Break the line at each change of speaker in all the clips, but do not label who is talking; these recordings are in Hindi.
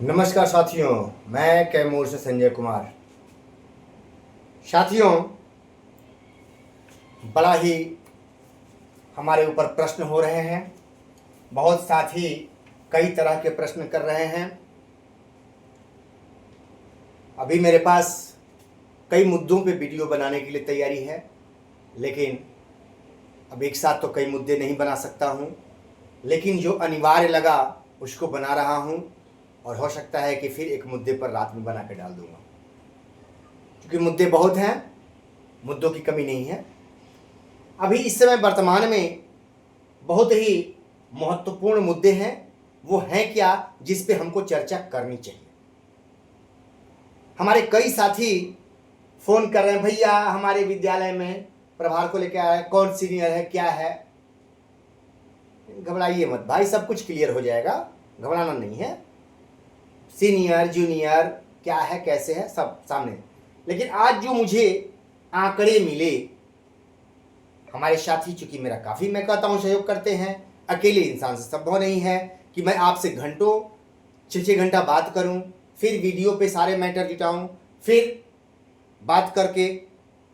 नमस्कार साथियों, मैं कैमूर से संजय कुमार। साथियों, बड़ा ही हमारे ऊपर प्रश्न हो रहे हैं। बहुत साथी कई तरह के प्रश्न कर रहे हैं। अभी मेरे पास कई मुद्दों पे वीडियो बनाने के लिए तैयारी है, लेकिन अब एक साथ तो कई मुद्दे नहीं बना सकता हूँ। लेकिन जो अनिवार्य लगा उसको बना रहा हूँ, और हो सकता है कि फिर एक मुद्दे पर रात में बना के डाल दूंगा, क्योंकि मुद्दे बहुत हैं, मुद्दों की कमी नहीं है। अभी इस समय वर्तमान में बहुत ही महत्वपूर्ण मुद्दे हैं। वो हैं क्या जिस पे हमको चर्चा करनी चाहिए। हमारे कई साथी फ़ोन कर रहे हैं, भैया हमारे विद्यालय में प्रभार को लेकर आया है, कौन सीनियर है, क्या है। घबराइए मत भाई, सब कुछ क्लियर हो जाएगा, घबराना नहीं है। सीनियर जूनियर क्या है, कैसे है, सब सामने। लेकिन आज जो मुझे आंकड़े मिले, हमारे साथी चूंकि मेरा काफ़ी, मैं कहता हूँ, सहयोग करते हैं। अकेले इंसान से संभव नहीं है कि मैं आपसे घंटों 6-6 घंटा बात करूं, फिर वीडियो पे सारे मैटर जुटाऊं, फिर बात करके,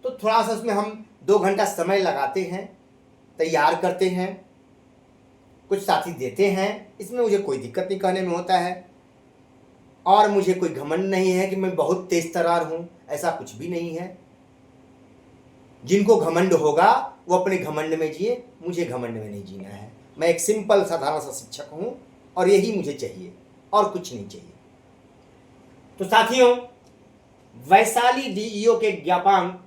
तो थोड़ा सा उसमें हम 2 घंटा समय लगाते हैं, तैयार करते हैं, कुछ साथी देते हैं। इसमें मुझे कोई दिक्कत नहीं कहने में होता है, और मुझे कोई घमंड नहीं है कि मैं बहुत तेज तर्रार हूं, ऐसा कुछ भी नहीं है। जिनको घमंड होगा वो अपने घमंड में जिए, मुझे घमंड में नहीं जीना है। मैं एक सिंपल साधारण सा शिक्षक हूं, और यही मुझे चाहिए, और कुछ नहीं चाहिए। तो साथियों, वैशाली डीईओ के ज्ञापन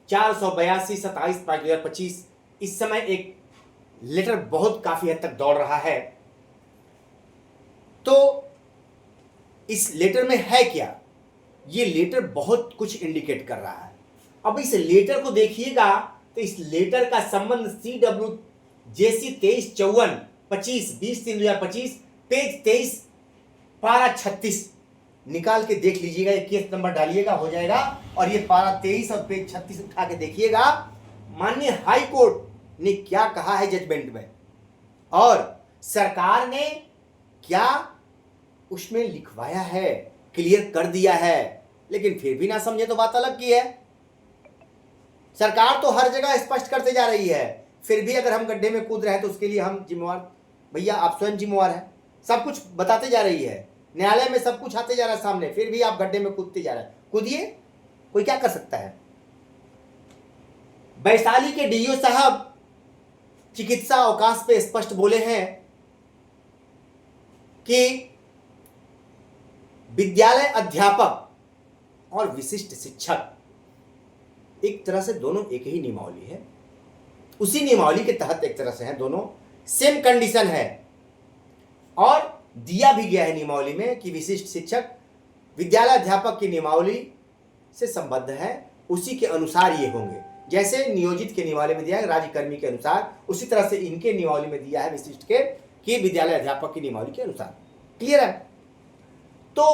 482/27/2025 इस समय एक लेटर बहुत काफी हद तक दौड़ रहा है। तो इस लेटर में है क्या? ये लेटर बहुत कुछ इंडिकेट कर रहा है। अब इस लेटर को देखिएगा तो इस लेटर का संबंध CWJC 2354/25/20/3/2025 पेज 23 पारा 36 निकाल के देख लीजिएगा। एक केस नंबर डालिएगा, हो जाएगा। और ये पारा 23 और पेज 36 उठा के देखिएगा, माननीय हाई कोर्ट ने क्या कहा है जजमेंट में, और सरकार ने क्या उसमें लिखवाया है, क्लियर कर दिया है। लेकिन फिर भी ना समझे तो बात अलग की है। सरकार तो हर जगह स्पष्ट करते जा रही है, फिर भी अगर हम गड्ढे में कूद रहे हैं तो उसके लिए हम जिम्मेवार, भैया आप स्वयं जिम्मेवार हैं। सब कुछ बताते जा रही है, न्यायालय में सब कुछ आते जा रहा है सामने, फिर भी आप गड्ढे में कूदते जा रहे हैं। कूदिए, कोई क्या कर सकता है। वैशाली के डीओ साहब चिकित्सा अवकाश पे स्पष्ट बोले हैं कि विद्यालय अध्यापक और विशिष्ट शिक्षक एक तरह से दोनों एक ही नियमावली है, उसी नियमावली के तहत एक तरह से हैं, दोनों सेम कंडीशन है। और दिया भी गया है नियमावली में कि विशिष्ट शिक्षक विद्यालय अध्यापक की नियमावली से संबद्ध है, उसी के अनुसार ये होंगे। जैसे नियोजित के नियमावली में दिया है राज्यकर्मी के अनुसार, उसी तरह से इनके नियमावली में दिया है विशिष्ट के कि विद्यालय अध्यापक की नियमावली के अनुसार। क्लियर है? तो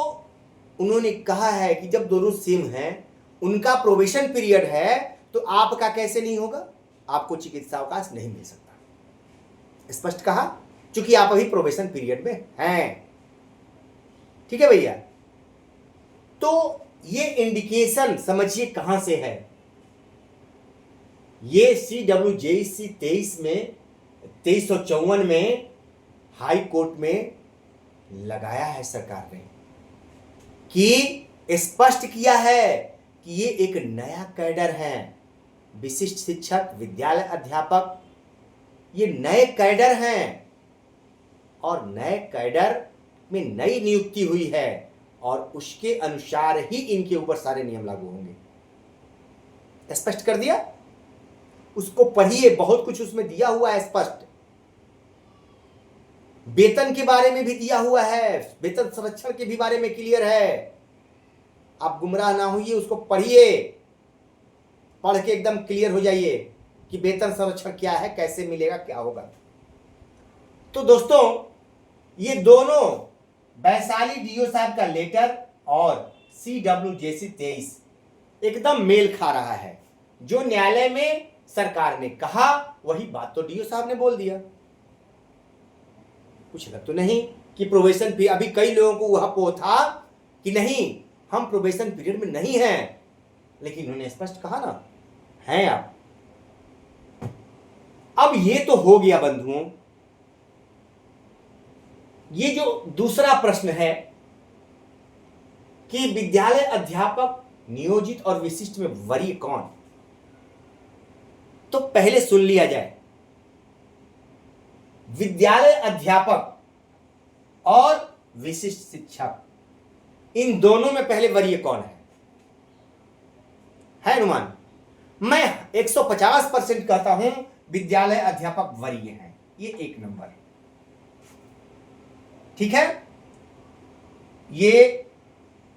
उन्होंने कहा है कि जब दोनों सेम हैं, उनका प्रोबेशन पीरियड है, तो आपका कैसे नहीं होगा? आपको चिकित्सा अवकाश नहीं मिल सकता। स्पष्ट कहा, क्योंकि आप अभी प्रोबेशन पीरियड में हैं। ठीक है भैया? तो ये इंडिकेशन समझिए कहां से है। ये CWJC 2354 में हाई कोर्ट में लगाया है सरकार ने, कि स्पष्ट किया है कि ये एक नया कैडर है। विशिष्ट शिक्षक, विद्यालय अध्यापक, ये नए कैडर हैं, और नए कैडर में नई नियुक्ति हुई है, और उसके अनुसार ही इनके ऊपर सारे नियम लागू होंगे। स्पष्ट कर दिया। उसको पढ़िए, बहुत कुछ उसमें दिया हुआ है स्पष्ट। वेतन के बारे में भी दिया हुआ है, वेतन संरक्षण के भी बारे में क्लियर है। आप गुमराह ना होइए, उसको पढ़िए, पढ़ के एकदम क्लियर हो जाइए कि वेतन संरक्षण क्या है, कैसे मिलेगा, क्या होगा। तो दोस्तों, ये दोनों वैशाली डीओ साहब का लेटर और CWJC 23 एकदम मेल खा रहा है। जो न्यायालय में सरकार ने कहा वही बात तो डीओ साहब ने बोल दिया। कुछ लग तो नहीं कि प्रोबेशन पीरियड, अभी कई लोगों को वह पो था कि नहीं हम प्रोबेशन पीरियड में नहीं हैं, लेकिन उन्होंने स्पष्ट कहा ना हैं आप। अब ये तो हो गया बंधुओं, ये जो दूसरा प्रश्न है कि विद्यालय अध्यापक नियोजित और विशिष्ट में वरीय कौन, तो पहले सुन लिया जाए, विद्यालय अध्यापक और विशिष्ट शिक्षक, इन दोनों में पहले वरीय कौन है अनुमान? मैं 150% कहता हूं विद्यालय अध्यापक वरीय हैं, ये 1 नंबर, ठीक है, ये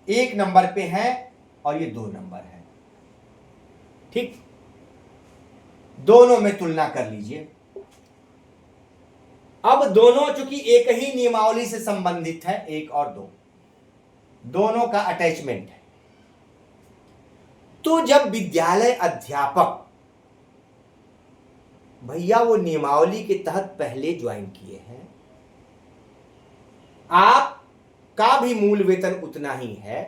1 नंबर पे है और ये 2 नंबर है, ठीक, दोनों में तुलना कर लीजिए। अब दोनों चूंकि एक ही नियमावली से संबंधित है, 1 और 2 दोनों का अटैचमेंट है, तो जब विद्यालय अध्यापक भैया वो नियमावली के तहत पहले ज्वाइन किए हैं, आपका भी मूल वेतन उतना ही है,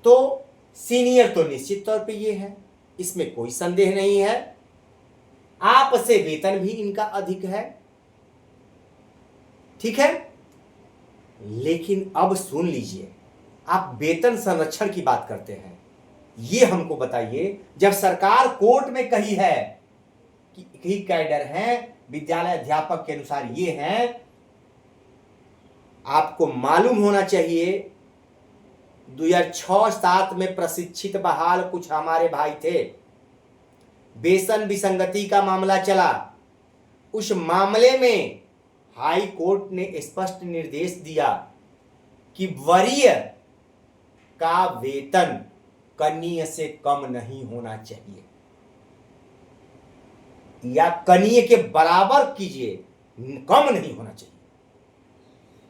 तो सीनियर तो निश्चित तौर पे ये है, इसमें कोई संदेह नहीं है, आपसे वेतन भी इनका अधिक है, ठीक है। लेकिन अब सुन लीजिए, आप वेतन संरक्षण की बात करते हैं, ये हमको बताइए, जब सरकार कोर्ट में कही है कि ही कैडर हैं, विद्यालय अध्यापक के अनुसार ये हैं, आपको मालूम होना चाहिए 2006-07 में प्रशिक्षित बहाल कुछ हमारे भाई थे, वेतन विसंगति का मामला चला, उस मामले में हाई कोर्ट ने स्पष्ट निर्देश दिया कि वरीय का वेतन कनीय से कम नहीं होना चाहिए, या कनीय के बराबर कीजिए, कम नहीं होना चाहिए।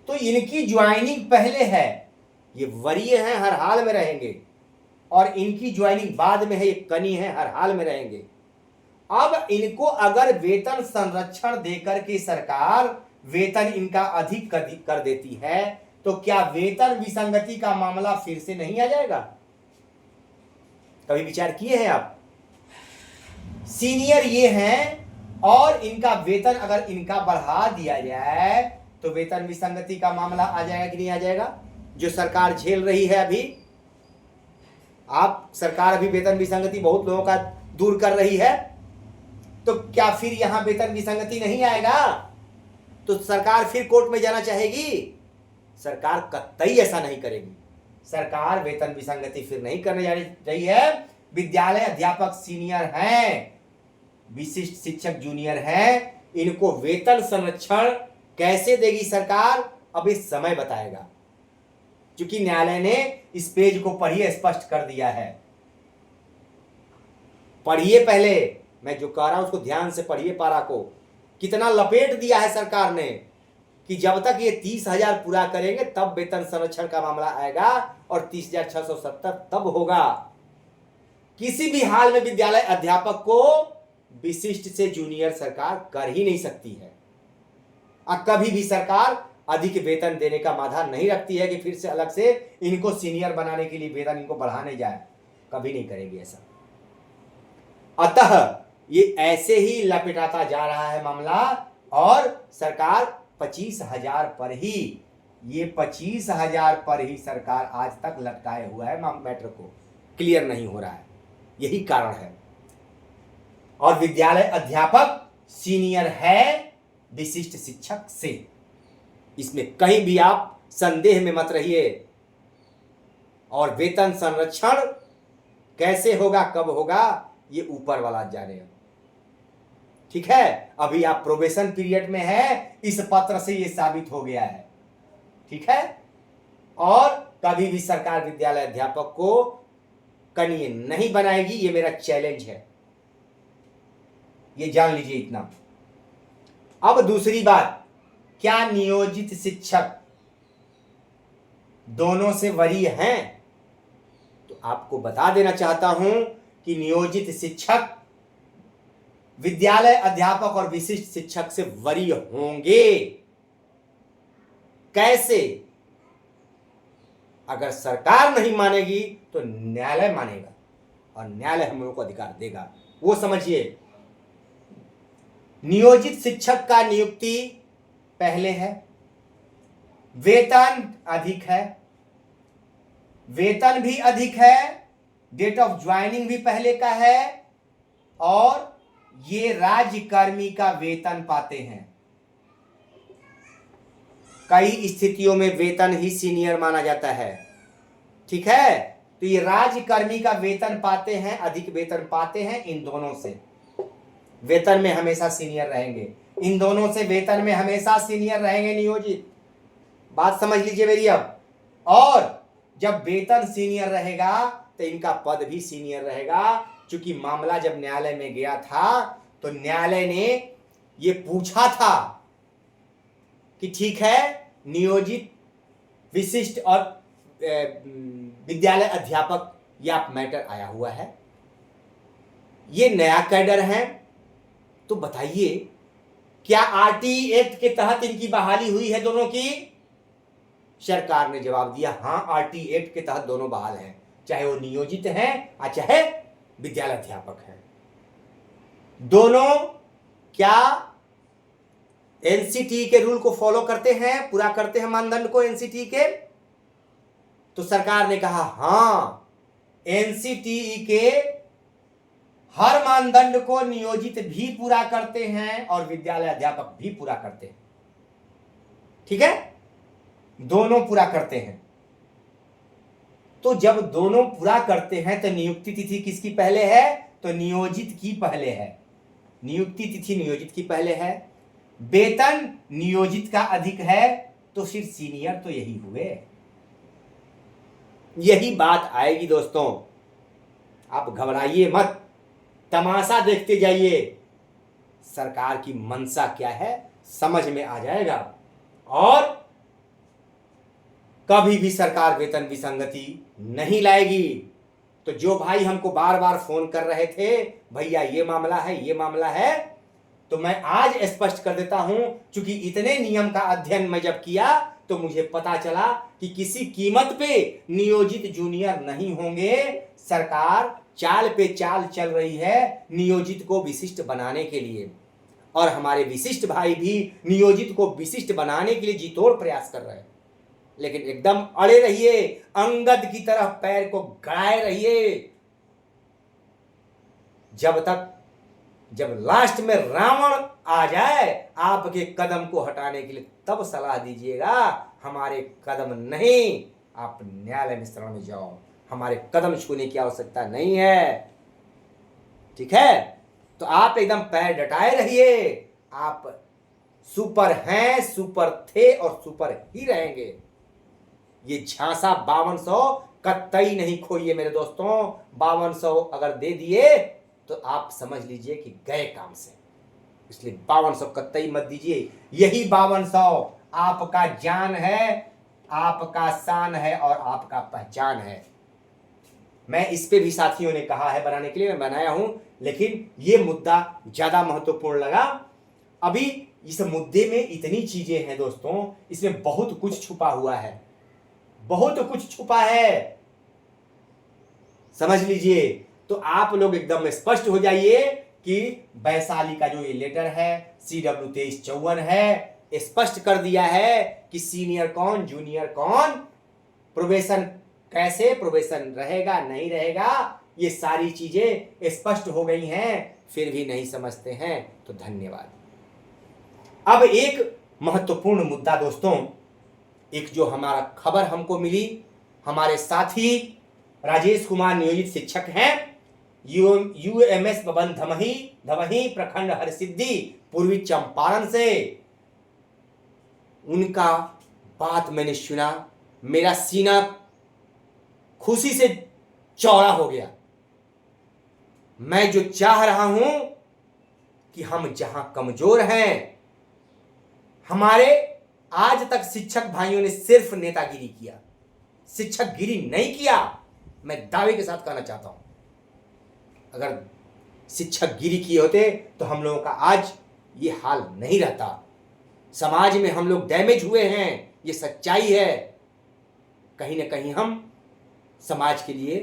तो इनकी ज्वाइनिंग पहले है, ये वरीय हैं, हर हाल में रहेंगे, और इनकी ज्वाइनिंग बाद में है, ये कनीय है, हर हाल में रहेंगे। अब इनको अगर वेतन संरक्षण देकर के सरकार वेतन इनका अधिक कर देती है, तो क्या वेतन विसंगति का मामला फिर से नहीं आ जाएगा? कभी विचार किए हैं आप? सीनियर ये हैं और इनका वेतन अगर इनका बढ़ा दिया जाए तो वेतन विसंगति का मामला आ जाएगा कि नहीं आ जाएगा? जो सरकार झेल रही है अभी, आप सरकार अभी वेतन विसंगति बहुत लोगों का दूर कर रही है, तो क्या फिर यहां वेतन विसंगति नहीं आएगा? तो सरकार फिर कोर्ट में जाना चाहेगी? सरकार कतई ऐसा नहीं करेगी। सरकार वेतन विसंगति फिर नहीं करने जा रही है। विद्यालय अध्यापक सीनियर हैं, विशिष्ट शिक्षक जूनियर हैं, इनको वेतन संरक्षण कैसे देगी सरकार, अब इस समय बताएगा, क्योंकि न्यायालय ने इस पेज को पढ़िए स्पष्ट कर दिया है। पढ़िए, पहले मैं जो कह रहा हूं उसको ध्यान से पढ़िए, पारा को कितना लपेट दिया है सरकार ने कि जब तक ये 30,000 पूरा करेंगे तब वेतन संरक्षण का मामला आएगा और 30,670 तब होगा। किसी भी हाल में विद्यालय अध्यापक को विशिष्ट से जूनियर सरकार कर ही नहीं सकती है, और कभी भी सरकार अधिक वेतन देने का माधा नहीं रखती है कि फिर से अलग से इनको सीनियर बनाने के लिए वेतन इनको बढ़ाने जाए, कभी नहीं करेगी ऐसा। अतः ये ऐसे ही लपेटाता जा रहा है मामला, और सरकार 25,000 पर ही, ये 25,000 पर ही सरकार आज तक लटकाए हुआ है, मैटर को क्लियर नहीं हो रहा है, यही कारण है। और विद्यालय अध्यापक सीनियर है विशिष्ट शिक्षक से, इसमें कहीं भी आप संदेह में मत रहिए। और वेतन संरक्षण कैसे होगा, कब होगा, ये ऊपर वाला जानेगा, ठीक है। अभी आप प्रोबेशन पीरियड में है, इस पत्र से ये साबित हो गया है, ठीक है। और कभी भी सरकार विद्यालय अध्यापक को कनीय नहीं बनाएगी, ये मेरा चैलेंज है, ये जान लीजिए इतना। अब दूसरी बात, क्या नियोजित शिक्षक दोनों से वरीय हैं? तो आपको बता देना चाहता हूं कि नियोजित शिक्षक विद्यालय अध्यापक और विशिष्ट शिक्षक से वरीय होंगे। कैसे? अगर सरकार नहीं मानेगी तो न्यायालय मानेगा और न्यायालय हम लोगों को अधिकार देगा। वो समझिए, नियोजित शिक्षक का नियुक्ति पहले है, वेतन अधिक है, वेतन भी अधिक है, डेट ऑफ ज्वाइनिंग भी पहले का है और ये राज्यकर्मी का वेतन पाते हैं। कई स्थितियों में वेतन ही सीनियर माना जाता है, ठीक है। तो ये राज्यकर्मी का वेतन पाते हैं, अधिक वेतन पाते हैं। इन दोनों से वेतन में हमेशा सीनियर रहेंगे, इन दोनों से वेतन में हमेशा सीनियर रहेंगे नियोजित। बात समझ लीजिए मेरी अब। और जब वेतन सीनियर रहेगा तो इनका पद भी सीनियर रहेगा। क्योंकि मामला जब न्यायालय में गया था तो न्यायालय ने ये पूछा था कि ठीक है, नियोजित विशिष्ट और विद्यालय अध्यापक यह मैटर आया हुआ है, ये नया कैडर है, तो बताइए क्या आरटी एक्ट के तहत इनकी बहाली हुई है दोनों की? सरकार ने जवाब दिया हाँ, आरटी एक्ट के तहत दोनों बहाल हैं, चाहे वो नियोजित हैं या चाहे विद्यालय अध्यापक हैं। दोनों क्या एनसीटी के रूल को फॉलो करते हैं, पूरा करते हैं मानदंड को एनसीटी के? तो सरकार ने कहा हाँ, एनसीटी के हर मानदंड को नियोजित भी पूरा करते हैं और विद्यालय अध्यापक भी पूरा करते हैं। ठीक है, दोनों पूरा करते हैं। तो जब दोनों पूरा करते हैं तो नियुक्ति तिथि किसकी पहले है? तो नियोजित की पहले है। नियुक्ति तिथि नियोजित की पहले है, वेतन नियोजित का अधिक है, तो सिर्फ सीनियर तो यही हुए। यही बात आएगी दोस्तों, आप घबराइए मत, तमाशा देखते जाइए, सरकार की मंशा क्या है समझ में आ जाएगा। और कभी भी सरकार वेतन विसंगति नहीं लाएगी। तो जो भाई हमको बार बार फोन कर रहे थे भैया ये मामला है ये मामला है, तो मैं आज स्पष्ट कर देता हूं, क्योंकि इतने नियम का अध्ययन मैं जब किया तो मुझे पता चला कि किसी कीमत पे नियोजित जूनियर नहीं होंगे। सरकार चाल पे चाल चल रही है नियोजित को विशिष्ट बनाने के लिए, और हमारे विशिष्ट भाई भी नियोजित को विशिष्ट बनाने के लिए जी तोड़ प्रयास कर रहे हैं। लेकिन एकदम अड़े रहिए, अंगद की तरह पैर को गड़ाए रहिए, जब लास्ट में रावण आ जाए आपके कदम को हटाने के लिए, तब सलाह दीजिएगा। हमारे कदम नहीं, आप न्यायालय में शरण में जाओ, हमारे कदम छूने की आवश्यकता नहीं है। ठीक है, तो आप एकदम पैर डटाए रहिए। आप सुपर हैं, सुपर थे और सुपर ही रहेंगे। ये झांसा 5200 कतई नहीं खोइए मेरे दोस्तों। 5200 अगर दे दिए तो आप समझ लीजिए कि गए काम से, इसलिए 5200 कतई मत दीजिए। यही 5200 आपका जान है, आपका शान है और आपका पहचान है। मैं इस पे भी साथियों ने कहा है बनाने के लिए, मैं बनाया हूं, लेकिन ये मुद्दा ज्यादा महत्वपूर्ण लगा। अभी इस मुद्दे में इतनी चीजें हैं दोस्तों, इसमें बहुत कुछ छुपा हुआ है, बहुत कुछ छुपा है, समझ लीजिए। तो आप लोग एकदम स्पष्ट हो जाइए कि वैशाली का जो ये लेटर है CW 2354 है, स्पष्ट कर दिया है कि सीनियर कौन जूनियर कौन, प्रोबेशन कैसे, प्रोबेशन रहेगा नहीं रहेगा, ये सारी चीजें स्पष्ट हो गई हैं। फिर भी नहीं समझते हैं तो धन्यवाद। अब एक महत्वपूर्ण मुद्दा दोस्तों, एक जो हमारा खबर हमको मिली, हमारे साथी राजेश कुमार नियोजित शिक्षक हैं, UMS भवन धमही प्रखंड हरसिद्धि पूर्वी चंपारण से। उनका बात मैंने सुना, मेरा सीना खुशी से चौड़ा हो गया। मैं जो चाह रहा हूं कि हम जहां कमजोर हैं, हमारे आज तक शिक्षक भाइयों ने सिर्फ नेतागिरी किया, शिक्षक गिरी नहीं किया। मैं दावे के साथ कहना चाहता हूं, अगर शिक्षक गिरी किए होते तो हम लोगों का आज ये हाल नहीं रहता। समाज में हम लोग डैमेज हुए हैं, ये सच्चाई है। कहीं ना कहीं हम समाज के लिए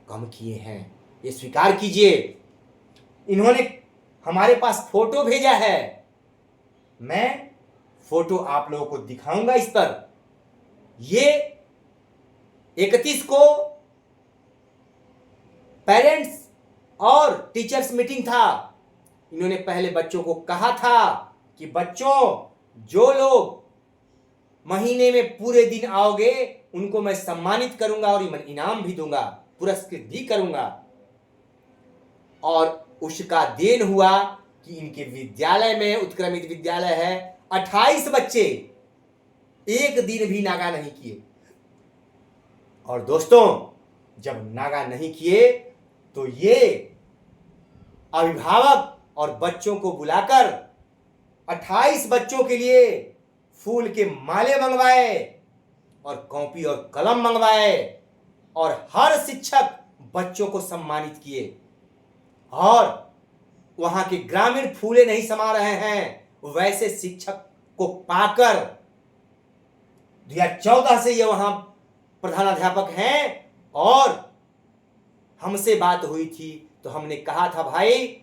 कम किए हैं, ये स्वीकार कीजिए। इन्होंने हमारे पास फोटो भेजा है, मैं फोटो आप लोगों को दिखाऊंगा इस पर। ये 31 को पेरेंट्स और टीचर्स मीटिंग था। इन्होंने पहले बच्चों को कहा था कि बच्चों, जो लोग महीने में पूरे दिन आओगे उनको मैं सम्मानित करूंगा और इनाम भी दूंगा, पुरस्कृत भी करूंगा। और उसका देन हुआ कि इनके विद्यालय में, उत्क्रमित विद्यालय है, 28 बच्चे एक दिन भी नागा नहीं किए। और दोस्तों, जब नागा नहीं किए तो ये अभिभावक और बच्चों को बुलाकर 28 बच्चों के लिए फूल के माले मंगवाए और कॉपी और कलम मंगवाए और हर शिक्षक बच्चों को सम्मानित किए। और वहां के ग्रामीण फूले नहीं समा रहे हैं, वैसे शिक्षक को पाकर 2014 से ये वहां प्रधानाध्यापक हैं। और हमसे बात हुई थी तो हमने कहा था, भाई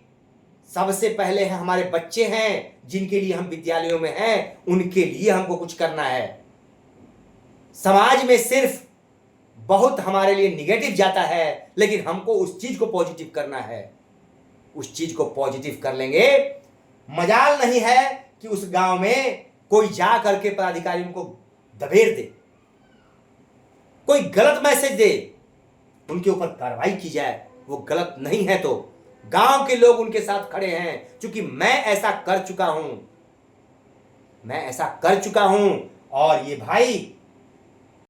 सबसे पहले है हमारे बच्चे हैं जिनके लिए हम विद्यालयों में हैं, उनके लिए हमको कुछ करना है। समाज में सिर्फ बहुत हमारे लिए निगेटिव जाता है, लेकिन हमको उस चीज को पॉजिटिव करना है। उस चीज को पॉजिटिव कर लेंगे। मजाल नहीं है कि उस गांव में कोई जा करके पदाधिकारियों को दबेड़ दे, कोई गलत मैसेज दे, उनके ऊपर कार्रवाई की जाए। वो गलत नहीं है तो गांव के लोग उनके साथ खड़े हैं, क्योंकि मैं ऐसा कर चुका हूं। और ये भाई